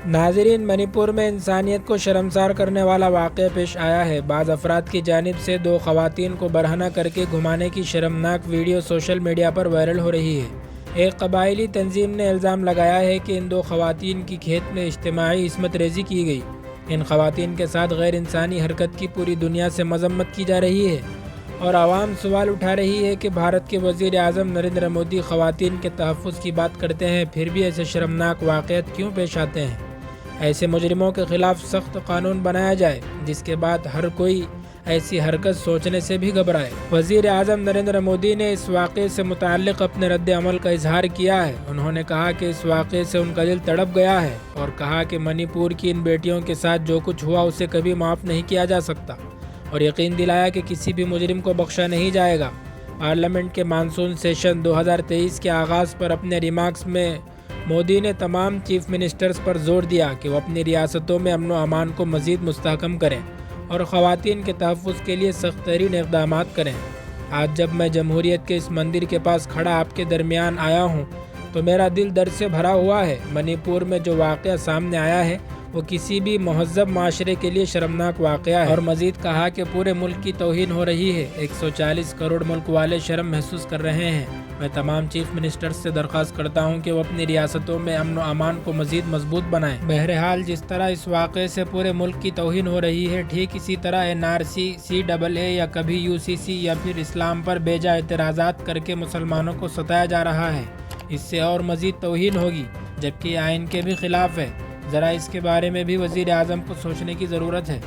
ناظرین، منی پور میں انسانیت کو شرمسار کرنے والا واقعہ پیش آیا ہے۔ بعض افراد کی جانب سے دو خواتین کو برہنہ کر کے گھمانے کی شرمناک ویڈیو سوشل میڈیا پر وائرل ہو رہی ہے۔ ایک قبائلی تنظیم نے الزام لگایا ہے کہ ان دو خواتین کی کھیت میں اجتماعی عصمت ریزی کی گئی۔ ان خواتین کے ساتھ غیر انسانی حرکت کی پوری دنیا سے مذمت کی جا رہی ہے اور عوام سوال اٹھا رہی ہے کہ بھارت کے وزیر اعظم نریندر مودی خواتین کے تحفظ کی بات کرتے ہیں، پھر بھی ایسے شرمناک واقعات کیوں پیش آتے ہیں؟ ایسے مجرموں کے خلاف سخت قانون بنایا جائے جس کے بعد ہر کوئی ایسی حرکت سوچنے سے بھی گھبرائے۔ وزیر اعظم نریندر مودی نے اس واقعے سے متعلق اپنے رد عمل کا اظہار کیا ہے۔ انہوں نے کہا کہ اس واقعے سے ان کا دل تڑپ گیا ہے اور کہا کہ منی پور کی ان بیٹیوں کے ساتھ جو کچھ ہوا اسے کبھی معاف نہیں کیا جا سکتا، اور یقین دلایا کہ کسی بھی مجرم کو بخشا نہیں جائے گا۔ پارلیمنٹ کے مانسون سیشن 2023 کے آغاز پر اپنے ریمارکس میں مودی نے تمام چیف منسٹرز پر زور دیا کہ وہ اپنی ریاستوں میں امن و امان کو مزید مستحکم کریں اور خواتین کے تحفظ کے لیے سخت ترین اقدامات کریں۔ آج جب میں جمہوریت کے اس مندر کے پاس کھڑا آپ کے درمیان آیا ہوں تو میرا دل درد سے بھرا ہوا ہے۔ منی پور میں جو واقعہ سامنے آیا ہے وہ کسی بھی مہذب معاشرے کے لیے شرمناک واقعہ ہے، اور مزید کہا کہ پورے ملک کی توہین ہو رہی ہے۔ 140 کروڑ ملک والے شرم محسوس کر رہے ہیں۔ میں تمام چیف منسٹرز سے درخواست کرتا ہوں کہ وہ اپنی ریاستوں میں امن و امان کو مزید مضبوط بنائیں۔ بہرحال جس طرح اس واقعے سے پورے ملک کی توہین ہو رہی ہے، ٹھیک اسی طرح NRC، CAA یا کبھی UCC یا پھر اسلام پر بیجا اعتراضات کر کے مسلمانوں کو ستایا جا رہا ہے۔ اس سے اور مزید توہین ہوگی، جبکہ یہ آئین کے بھی خلاف ہے۔ ذرا اس کے بارے میں بھی وزیر اعظم کو سوچنے کی ضرورت ہے۔